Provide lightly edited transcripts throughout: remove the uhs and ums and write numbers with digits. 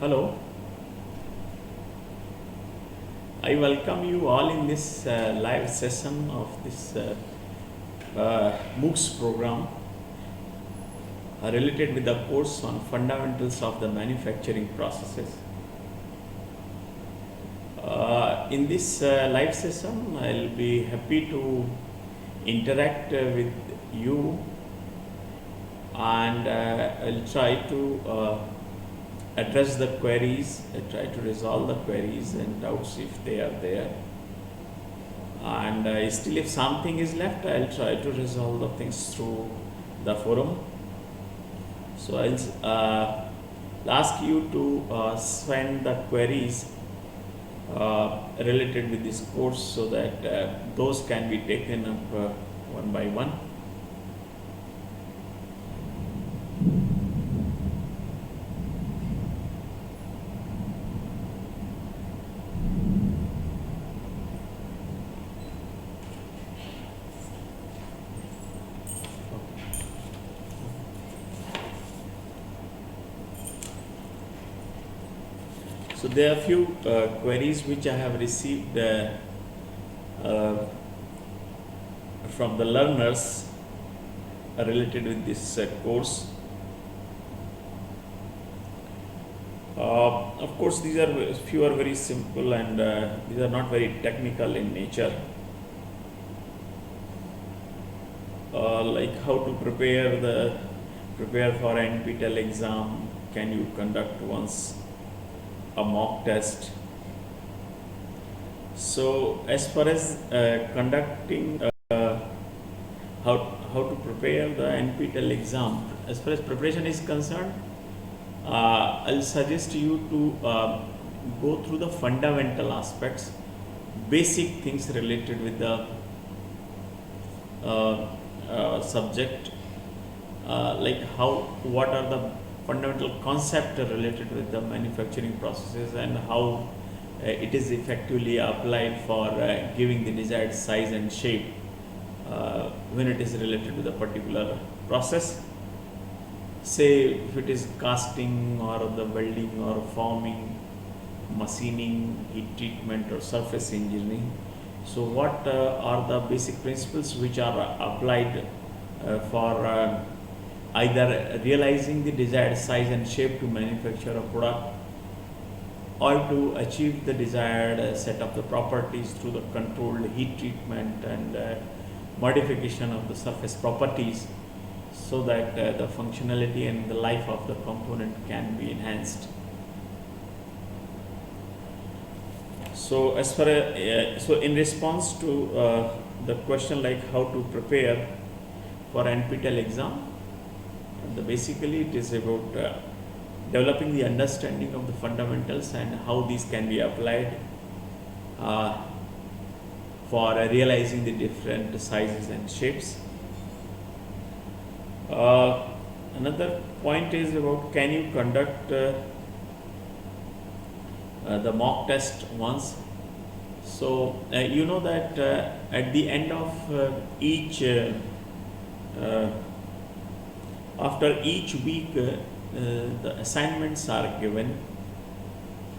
Hello, I welcome you all in this live session of this MOOCs program related with the course on fundamentals of the manufacturing processes. In this live session, I'll be happy to interact with you, and I'll try to address the queries, try to resolve the queries and doubts if they are there. And still, if something is left, I'll try to resolve the things through the forum. So I'll ask you to send the queries related with this course so that those can be taken up one by one. So there are a few queries which I have received from the learners related with this course. Of course, these are few are very simple and these are not very technical in nature. Like how to prepare for NPTEL exam. Can you conduct once a mock test? So as far as conducting how to prepare the NPTEL exam, as far as preparation is concerned, I'll suggest you to go through the fundamental aspects, basic things related with the subject, like what are the fundamental concept related with the manufacturing processes and how it is effectively applied for giving the desired size and shape when it is related to the particular process. Say if it is casting or the welding or forming, machining, heat treatment or surface engineering. So what are the basic principles which are applied for either realizing the desired size and shape to manufacture a product or to achieve the desired set of the properties through the controlled heat treatment and modification of the surface properties so that the functionality and the life of the component can be enhanced. So as far as, so in response to the question like how to prepare for NPTEL exam, basically it is about developing the understanding of the fundamentals and how these can be applied for realizing the different sizes and shapes. Another point is about can you conduct the mock test once. So you know that at the end of each after each week the assignments are given,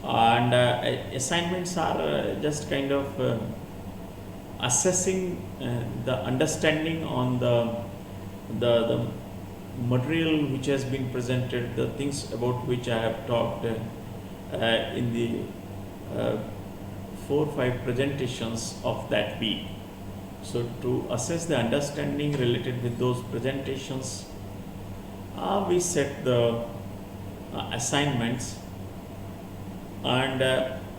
and assignments are just kind of assessing the understanding on the material which has been presented, the things about which I have talked in the 4 or 5 presentations of that week. So to assess the understanding related with those presentations, we set the assignments, and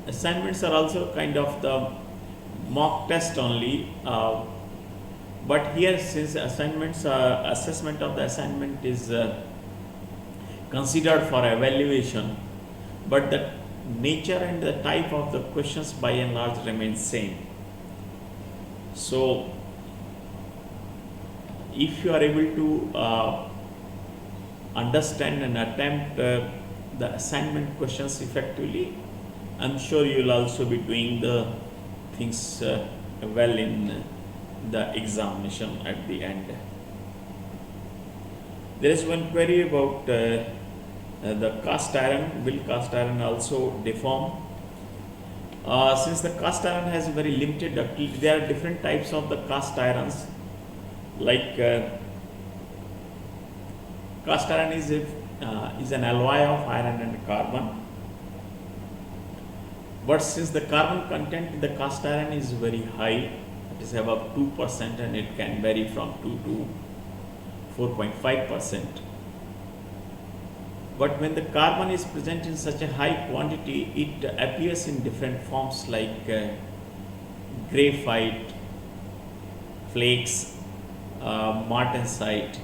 assignments are also kind of the mock test only, but here since assignments assessment of the assignment is considered for evaluation, but the nature and the type of the questions by and large remains same. So if you are able to understand and attempt the assignment questions effectively, I'm sure you will also be doing the things well in the examination at the end. There is one query about The cast iron will cast iron also deform. Since the cast iron has very limited ductility, there are different types of the cast irons. Like cast iron is an alloy of iron and carbon. But since the carbon content in the cast iron is very high, it is above 2% and it can vary from 2 to 4.5%. But when the carbon is present in such a high quantity, it appears in different forms like graphite, flakes, martensite.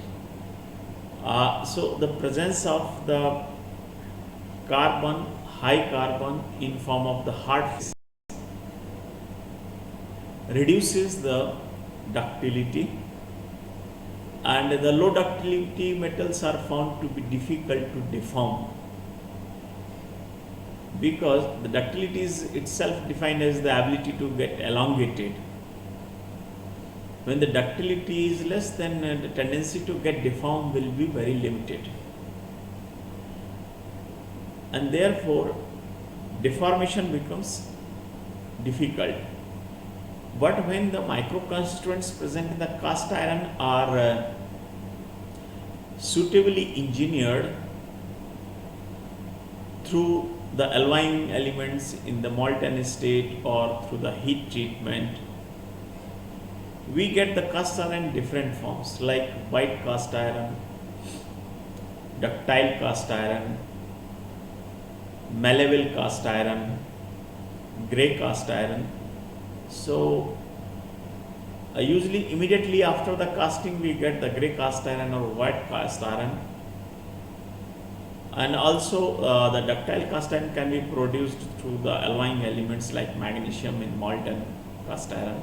So the presence of the carbon, high carbon in form of the hard reduces the ductility, and the low ductility metals are found to be difficult to deform because the ductility is itself defined as the ability to get elongated. When the ductility is less, then the tendency to get deformed will be very limited, and therefore deformation becomes difficult. But when the microconstituents present in the cast iron are suitably engineered through the alloying elements in the molten state or through the heat treatment, we get the cast iron in different forms like white cast iron, ductile cast iron, malleable cast iron, grey cast iron. So usually immediately after the casting we get the grey cast iron or white cast iron, and also the ductile cast iron can be produced through the alloying elements like magnesium in molten cast iron.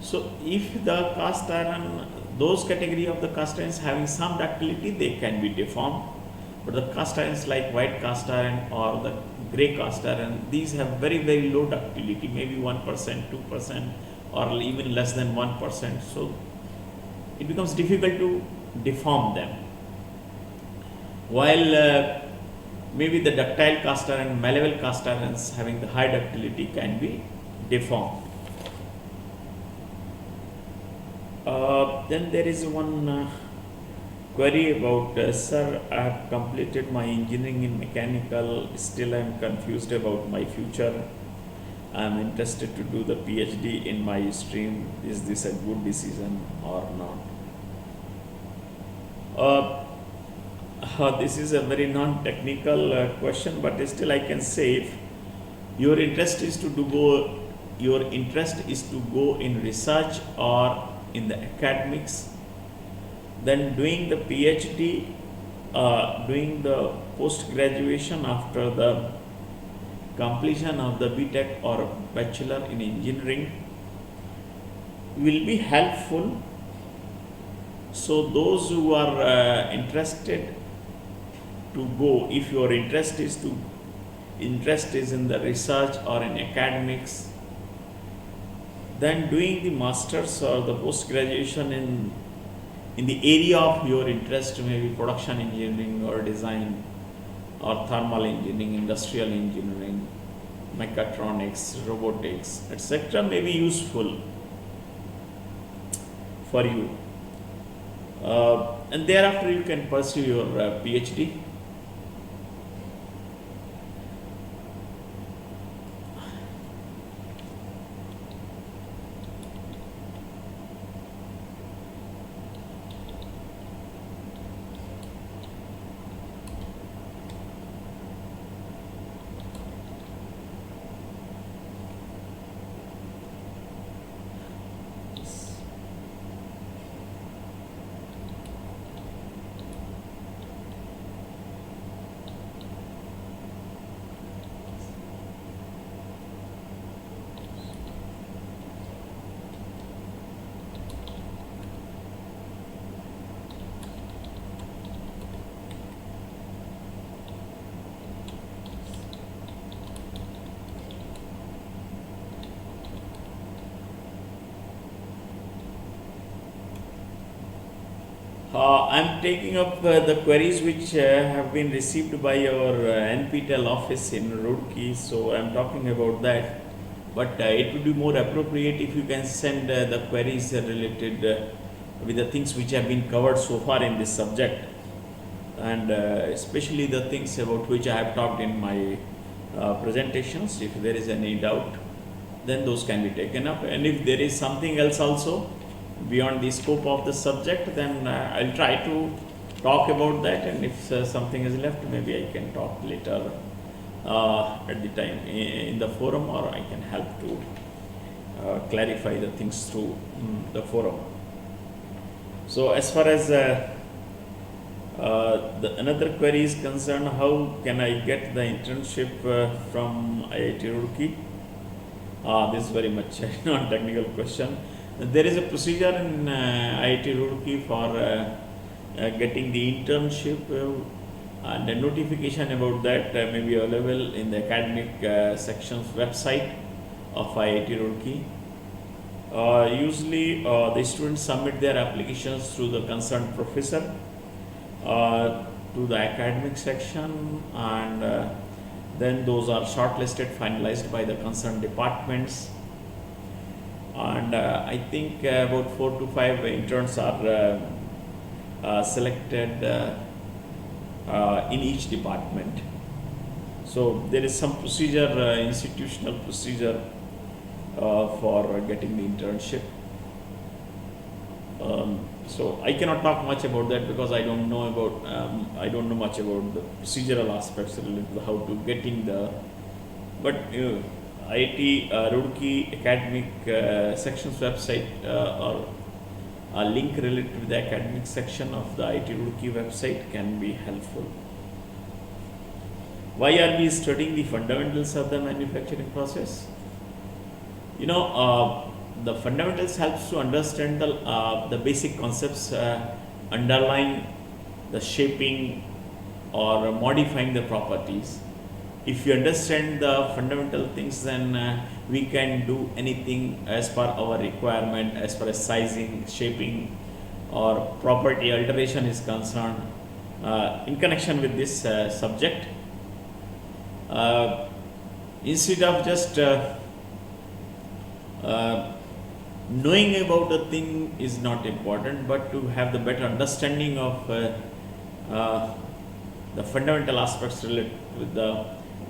So if the cast iron, those category of the cast irons having some ductility, they can be deformed, but the cast irons like white cast iron or the grey cast iron, these have very low ductility, maybe 1%, 2% or even less than 1%. So it becomes difficult to deform them. While maybe the ductile cast iron, malleable cast irons having the high ductility can be deformed. Then there is one query about sir, I have completed my engineering in mechanical, still I am confused about my future. I am interested to do the PhD in my stream. Is this a good decision or not? This is a very non-technical question, but still I can say, if your interest is to go in research or in the academics, then doing the PhD, doing the post-graduation after the completion of the BTech or Bachelor in Engineering will be helpful. So those who are interested to go, if your interest is in the research or in academics, then doing the masters or the post-graduation in the area of your interest, maybe production engineering or design or thermal engineering, industrial engineering, mechatronics, robotics, etc., may be useful for you. And thereafter you can pursue your PhD. I'm taking up the queries which have been received by our NPTEL office in Roorkee, so I'm talking about that. But it would be more appropriate if you can send the queries related with the things which have been covered so far in this subject, and especially the things about which I have talked in my presentations. If there is any doubt, then those can be taken up, and if there is something else also beyond the scope of the subject, then I'll try to talk about that, and if something is left, maybe I can talk later at the time in the forum, or I can help to clarify the things through the forum. So as far as another query is concerned, how can I get the internship from IIT Roorkee? This is very much a non-technical question. There is a procedure in IIT Roorkee for getting the internship, and a notification about that may be available in the academic sections website of IIT Roorkee. Usually the students submit their applications through the concerned professor to the academic section, and then those are shortlisted, finalized by the concerned departments, and I think about 4 to 5 interns are selected in each department. So there is some procedure, institutional procedure for getting the internship. So I cannot talk much about that because I don't know much about the procedural aspects related to how to getting the. But IIT Roorkee academic sections website or a link related to the academic section of the IIT Roorkee website can be helpful. Why are we studying the fundamentals of the manufacturing process? The fundamentals helps to understand the basic concepts underlying the shaping or modifying the properties. If you understand the fundamental things, then we can do anything as per our requirement, as far as sizing, shaping or property alteration is concerned in connection with this subject. Instead of just knowing about a thing is not important, but to have the better understanding of the fundamental aspects related with the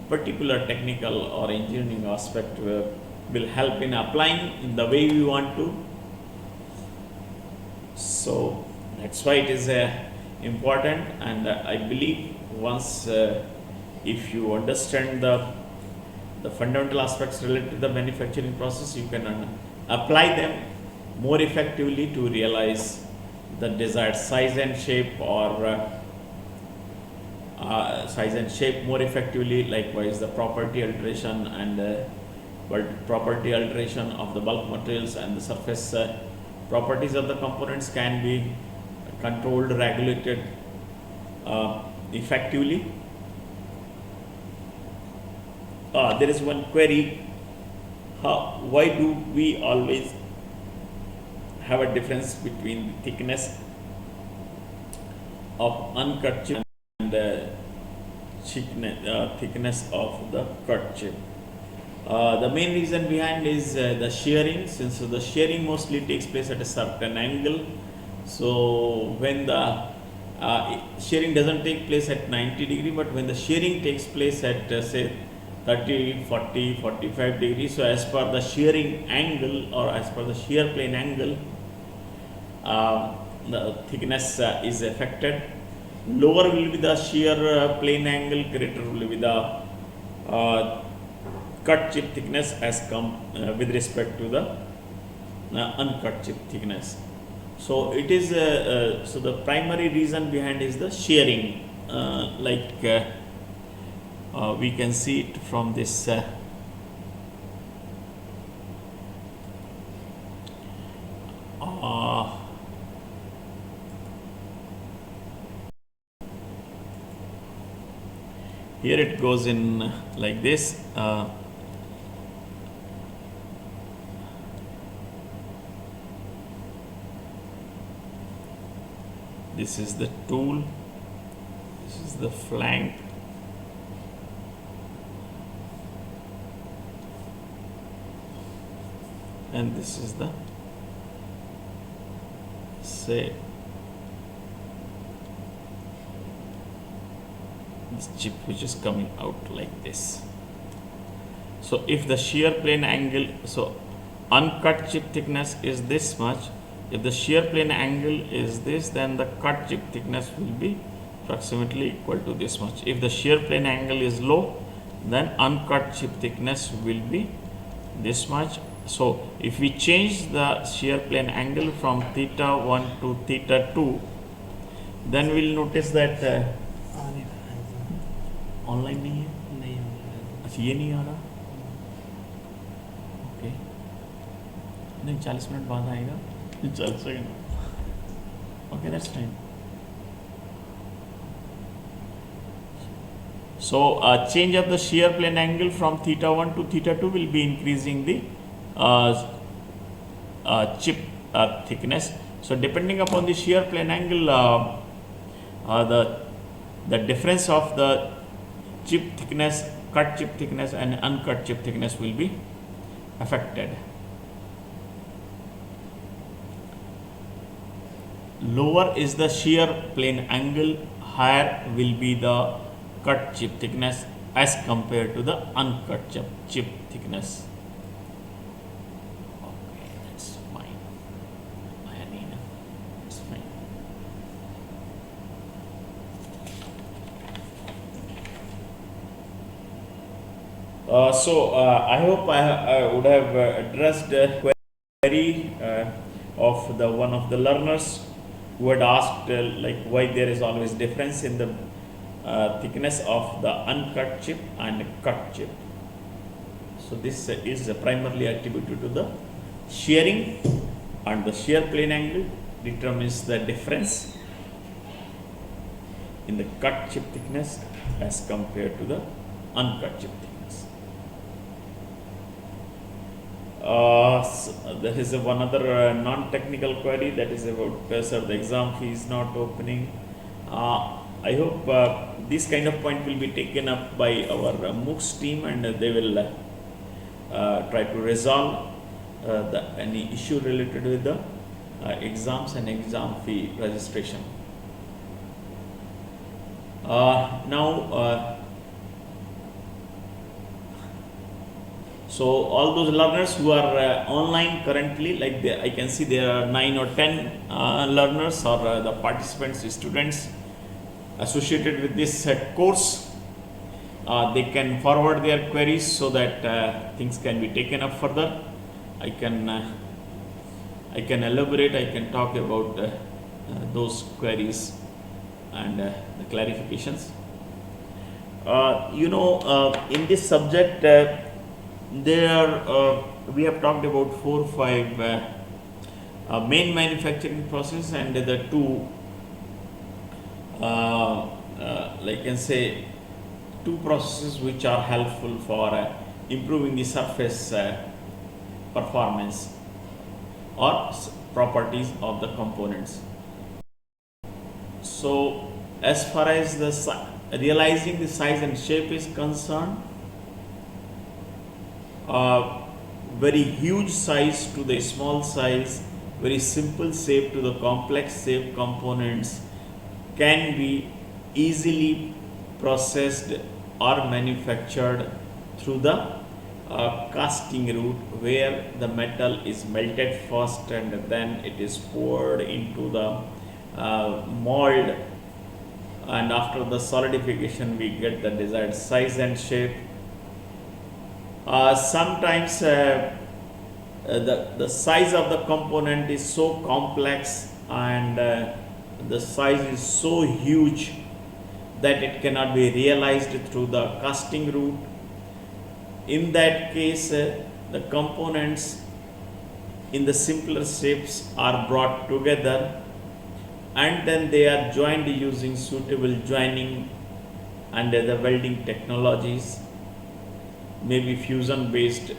particular technical or engineering aspect will help in applying in the way we want to. So that's why it is important, and I believe once if you understand the fundamental aspects related to the manufacturing process, you can apply them more effectively to realize the desired size and shape, or size and shape more effectively. Likewise, the property alteration and property alteration of the bulk materials and the surface properties of the components can be controlled, regulated effectively. There is one query: why do we always have a difference between the thickness of uncut chip and the thickness of the cut chip? The main reason behind is the shearing. Since the shearing mostly takes place at a certain angle, so when the shearing doesn't take place at 90 degree, but when the shearing takes place at say 30, 40, 45 degrees, so as per the shearing angle or as per the shear plane angle, the thickness is affected. Lower will be the shear plane angle, greater will be the cut chip thickness as with respect to the uncut chip thickness. So it is so the primary reason behind is the shearing, we can see it from this here it goes in like this. This is the tool. This is the flank. And this is the, say, this chip which is coming out like this. So if the shear plane angle, so uncut chip thickness is this much. If the shear plane angle is this, then the cut chip thickness will be approximately equal to this much. If the shear plane angle is low, then uncut chip thickness will be this much. So if we change the shear plane angle from theta 1 to theta 2, then we'll notice that online नहीं है, अच्छा ये नहीं आ रहा, okay, नहीं 40 minute बाद आएगा, 40 second, okay, that's fine. So change of the shear plane angle from theta 1 to theta 2 will be increasing the chip thickness. So depending upon the shear plane angle, the difference of the chip thickness, cut chip thickness and uncut chip thickness will be affected. Lower is the shear plane angle, higher will be the cut chip thickness as compared to the uncut chip thickness. Okay, that's fine. That's fine. I hope I would have addressed the query of the one of the learners who had asked like why there is always difference in the thickness of the uncut chip and cut chip. So this is primarily attributed to the shearing, and the shear plane angle determines the difference in the cut chip thickness as compared to the uncut chip thickness. So there is one other non-technical query that is about sir, the exam fee is not opening. I hope this kind of point will be taken up by our MOOCs team, and they will try to resolve any issue related with the exams and exam fee registration. So all those learners who are online currently, like I can see there are 9 or 10 learners or the participants, students associated with this course. They can forward their queries so that things can be taken up further. I can elaborate, I can talk about those queries and the clarifications. In this subject, we have talked about 4 or 5 main manufacturing process and the 2 like can say 2 processes which are helpful for improving the surface performance or properties of the components. So as far as the realizing the size and shape is concerned, very huge size to the small size, very simple shape to the complex shape components can be easily processed or manufactured through the casting route, where the metal is melted first and then it is poured into the mold, and after the solidification we get the desired size and shape. Sometimes the size of the component is so complex and the size is so huge that it cannot be realized through the casting route. In that case, the components in the simpler shapes are brought together and then they are joined using suitable joining and the welding technologies, maybe fusion based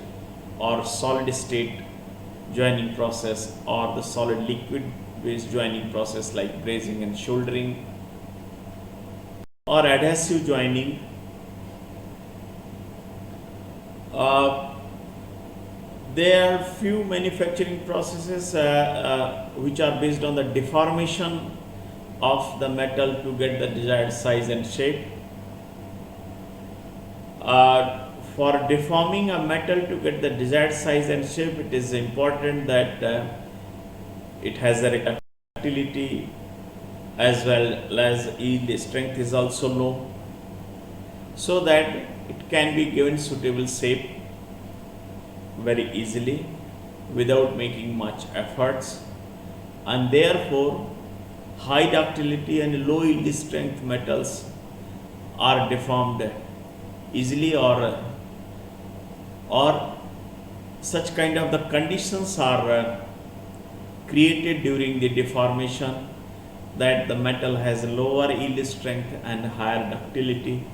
or solid state joining process or the solid liquid based joining process like brazing and shouldering, or adhesive joining. There are few manufacturing processes which are based on the deformation of the metal to get the desired size and shape. For deforming a metal to get the desired size and shape, it is important that it has a ductility as well as yield strength is also low, so that it can be given suitable shape very easily without making much efforts, and therefore high ductility and low yield strength metals are deformed easily, or such kind of the conditions are created during the deformation that the metal has lower yield strength and higher ductility,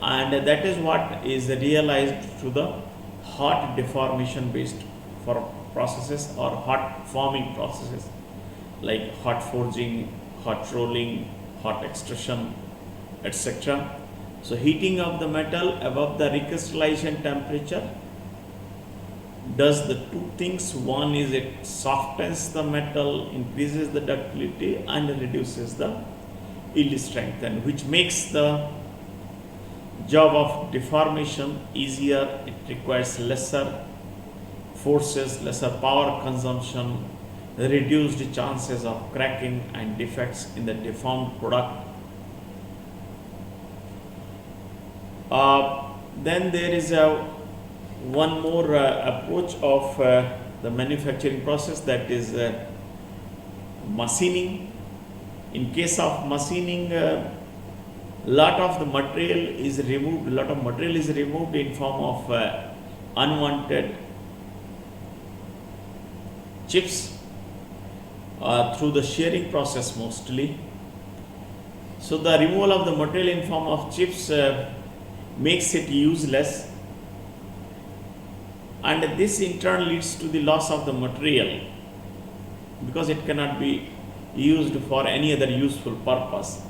and that is what is realized through the hot deformation based processes or hot forming processes like hot forging, hot rolling, hot extrusion, etc. So heating of the metal above the recrystallization temperature does the two things. One is it softens the metal, increases the ductility and reduces the yield strength, and which makes the job of deformation easier. It requires lesser forces, lesser power consumption, reduced chances of cracking and defects in the deformed product. Then there is one more approach of the manufacturing process, that is machining. In case of machining, lot of the material is removed, in form of unwanted chips through the shearing process mostly. So the removal of the material in form of chips makes it useless, and this in turn leads to the loss of the material because it cannot be used for any other useful purpose.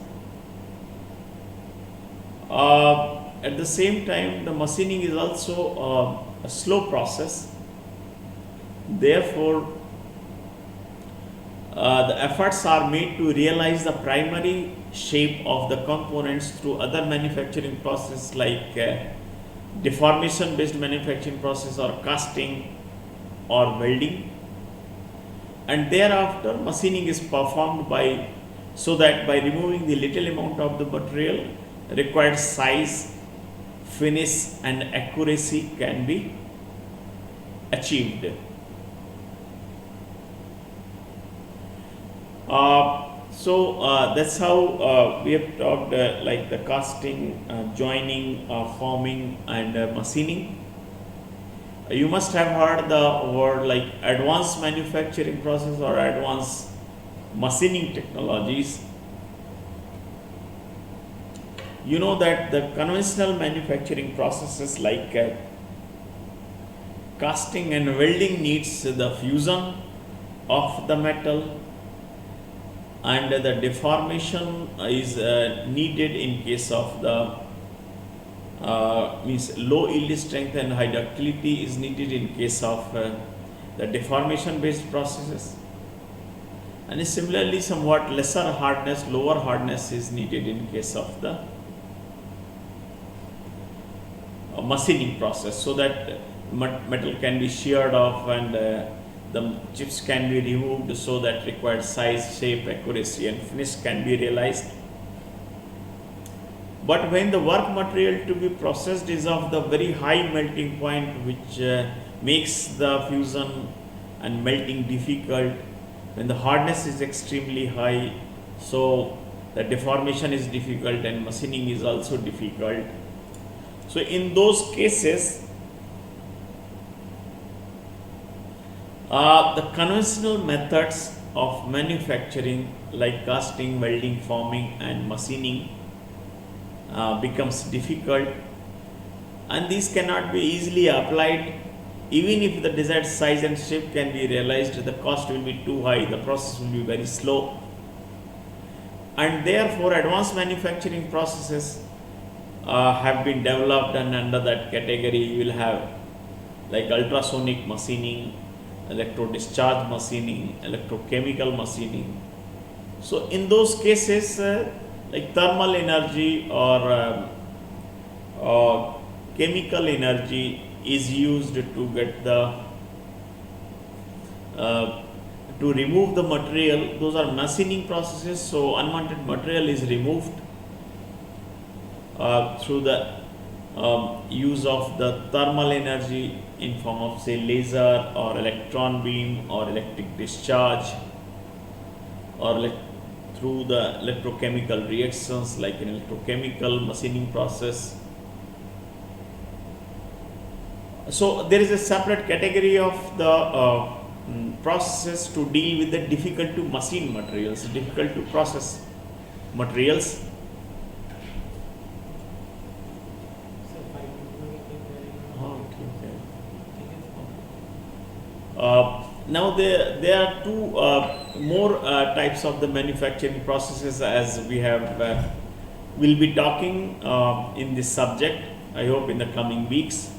At the same time, the machining is also a slow process. Therefore, the efforts are made to realize the primary shape of the components through other manufacturing processes like deformation based manufacturing process or casting or welding, and thereafter machining is performed so that by removing the little amount of the material, required size, finish and accuracy can be achieved. That's how we have talked like the casting, joining, forming and machining. You must have heard the word like advanced manufacturing process or advanced machining technologies. You know that the conventional manufacturing processes like casting and welding needs the fusion of the metal, and the deformation is needed in case of the means low yield strength and high ductility is needed in case of the deformation based processes, and similarly somewhat lesser hardness, lower hardness is needed in case of the machining process, so that metal can be sheared off and the chips can be removed, so that required size, shape, accuracy and finish can be realized. But when the work material to be processed is of the very high melting point, which makes the fusion and melting difficult, when the hardness is extremely high, so the deformation is difficult and machining is also difficult. So in those cases, the conventional methods of manufacturing like casting, welding, forming and machining becomes difficult, and these cannot be easily applied Even if the desired size and shape can be realized, the cost will be too high, the process will be very slow, and therefore advanced manufacturing processes have been developed, and under that category you will have like ultrasonic machining, electro discharge machining, electrochemical machining. So in those cases, like thermal energy or chemical energy is used to get the to remove the material. Those are machining processes, so unwanted material is removed through the use of the thermal energy in form of say laser or electron beam or electric discharge, or through the electrochemical reactions like an electrochemical machining process. So there is a separate category of the processes to deal with the difficult to machine materials, difficult to process materials. Now there are two more types of the manufacturing processes, as we have will be talking in this subject, I hope in the coming weeks.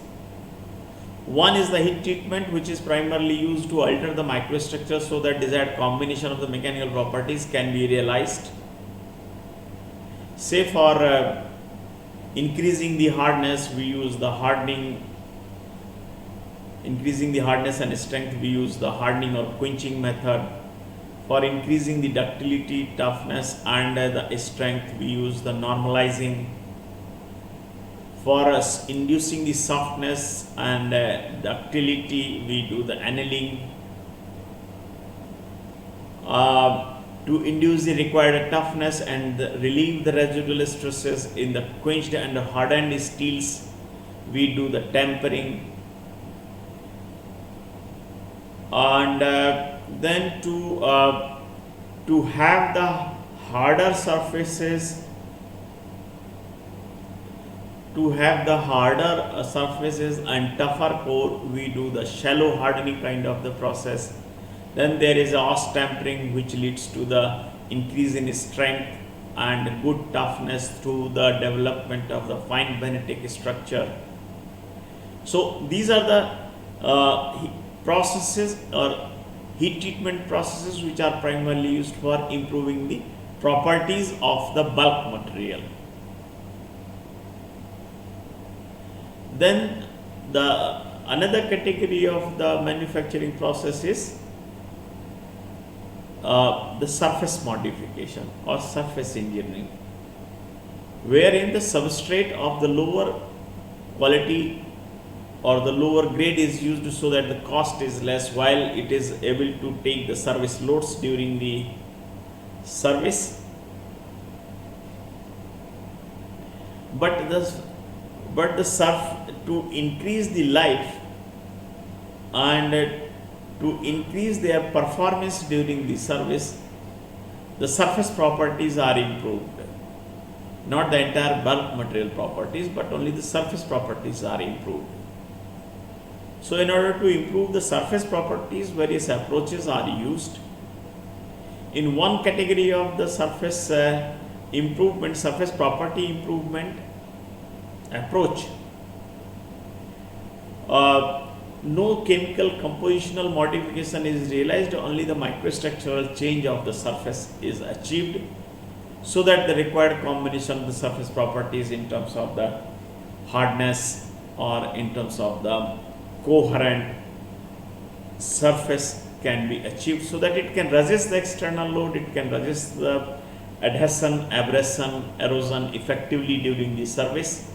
One is the heat treatment, which is primarily used to alter the microstructure so that desired combination of the mechanical properties can be realized. Say for increasing the hardness, we use the hardening. Increasing the hardness and strength, we use the hardening or quenching method. For increasing the ductility, toughness and the strength, we use the normalizing. For us inducing the softness and ductility, we do the annealing. To induce the required toughness and relieve the residual stresses in the quenched and hardened steels, we do the tempering. And then to have the harder surfaces, and tougher core, we do the shallow hardening kind of the process. Then there is OS tempering, which leads to the increase in strength and good toughness through the development of the fine magnetic structure. So these are the processes or heat treatment processes which are primarily used for improving the properties of the bulk material. Then the another category of the manufacturing process is the surface modification or surface engineering, wherein the substrate of the lower quality or the lower grade is used so that the cost is less, while it is able to take the service loads during the service. But to increase the life and to increase their performance during the service, the surface properties are improved. Not the entire bulk material properties, but only the surface properties are improved. So in order to improve the surface properties, various approaches are used. In one category of the surface improvement, surface property improvement approach, no chemical compositional modification is realized, only the microstructural change of the surface is achieved, so that the required combination of the surface properties in terms of the hardness or in terms of the coherent surface can be achieved, so that it can resist the external load, it can resist the adhesion, abrasion, erosion effectively during the service.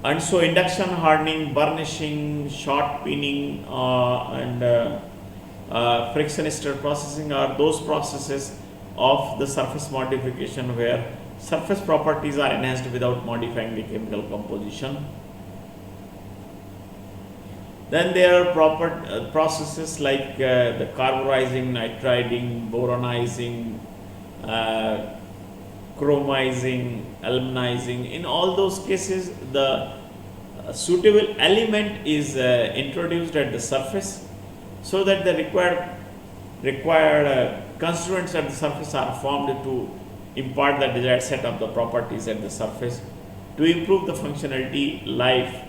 And so induction hardening, burnishing, short peening and friction stir processing are those processes of the surface modification where surface properties are enhanced without modifying the chemical composition. Then there are processes like the carburizing, nitriding, boronizing, chromizing, aluminizing. In all those cases, the a suitable element is introduced at the surface so that the required constituents at the surface are formed to impart the desired set of the properties at the surface to improve the functionality, life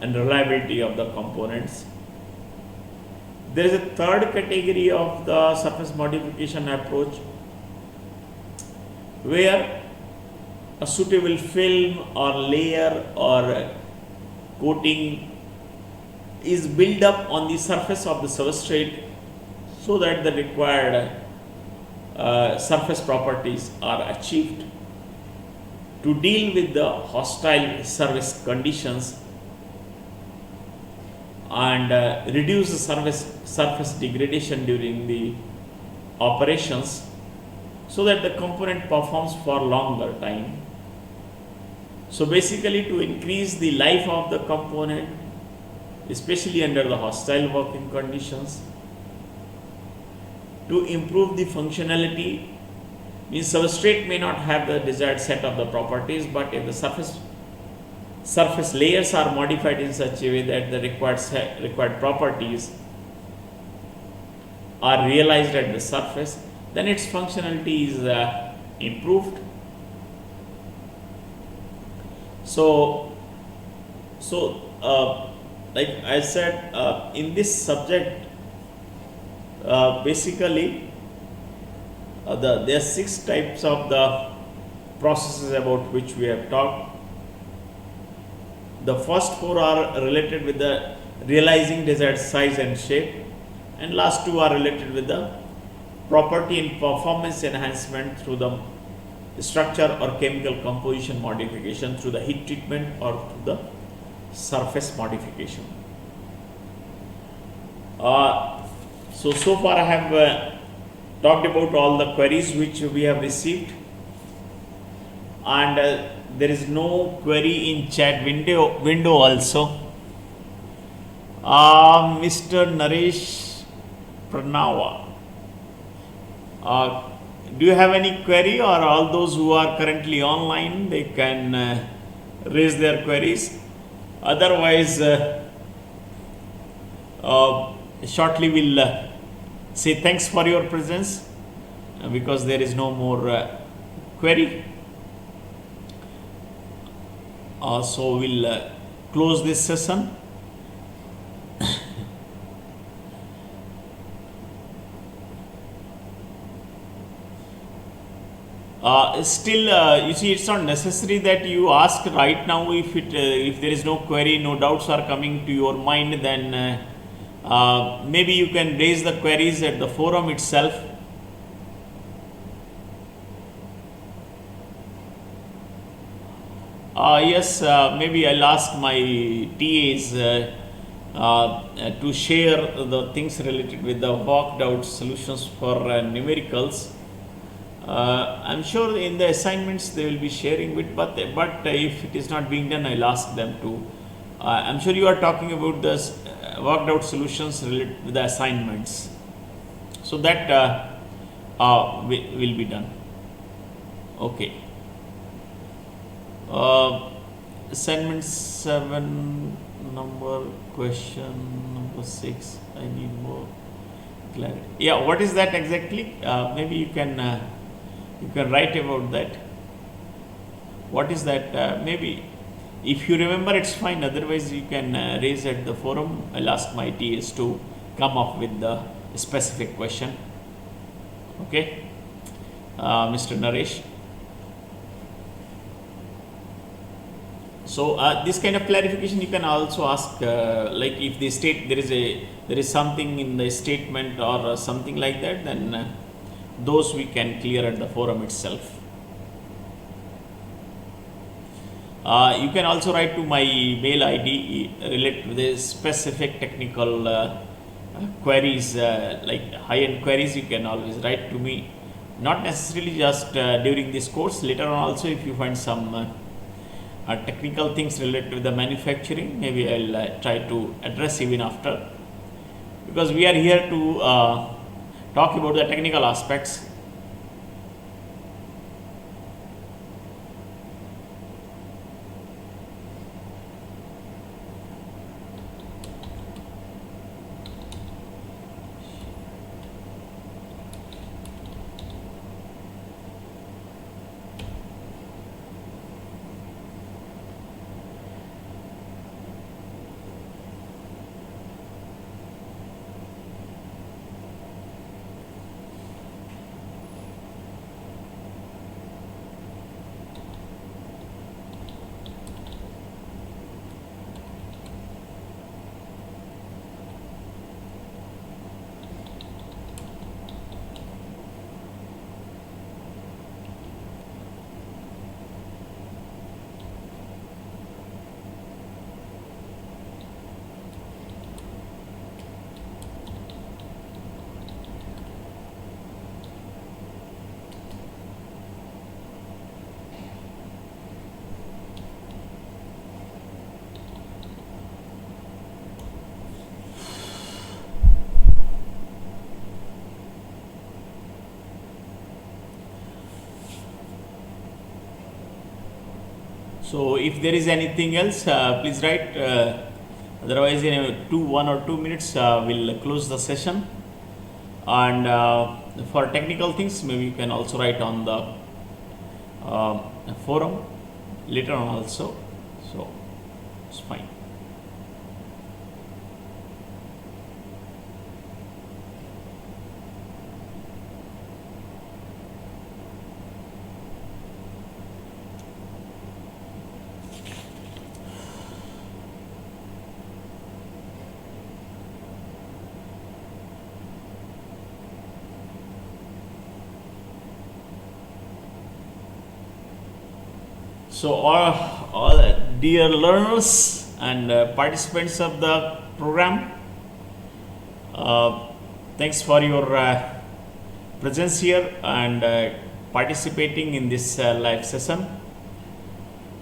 and reliability of the components. There is a third category of the surface modification approach where a suitable film or layer or coating is built up on the surface of the substrate so that the required surface properties are achieved to deal with the hostile service conditions and reduce the surface degradation during the operations so that the component performs for longer time. So basically, to increase the life of the component, especially under the hostile working conditions, to improve the functionality, means substrate may not have the desired set of the properties, but if the surface layers are modified in such a way that the required properties are realized at the surface, then its functionality is improved. So like I said, in this subject, basically there are 6 types of the processes about which we have talked. The first 4 are related with the realizing desired size and shape, and last 2 are related with the property and performance enhancement through the structure or chemical composition modification through the heat treatment or through the surface modification. So far I have talked about all the queries which we have received, and there is no query in chat window also. Mr. Naresh Pranava, do you have any query, or all those who are currently online, they can raise their queries? Otherwise, shortly we'll say thanks for your presence because there is no more query. So we'll close this session. Still, you see, it's not necessary that you ask right now. If there is no query, no doubts are coming to your mind, then maybe you can raise the queries at the forum itself. Yes, maybe I'll ask my TAs to share the things related with the worked out solutions for numericals. I'm sure in the assignments they will be sharing with, but if it is not being done, I'll ask them to. I'm sure you are talking about this worked out solutions related with the assignments, so that will be done. Okay. Assignment 7, question number 6. I need more clarity. Yeah, what is that exactly? Maybe you can write about that. What is that? Maybe if you remember, it's fine. Otherwise, you can raise at the forum. I'll ask my TAs to come up with the specific question. Okay, Mr. Naresh. So this kind of clarification you can also ask, like if the state there is something in the statement or something like that, then those we can clear at the forum itself. You can also write to my mail ID related to the specific technical queries, like high-end queries. You can always write to me, not necessarily just during this course. Later on also, if you find some technical things related to the manufacturing, maybe I'll try to address even after, because we are here to talk about the technical aspects. So if there is anything else, please write. Otherwise, in 1 or 2 minutes, we'll close the session. And for technical things, maybe you can also write on the forum later on also. So it's fine. So all dear learners and participants of the program, thanks for your presence here and participating in this live session.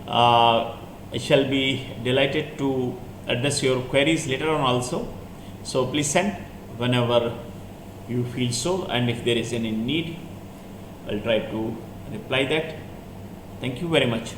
I shall be delighted to address your queries later on also. So please send whenever you feel so, and if there is any need, I'll try to reply that. Thank you very much.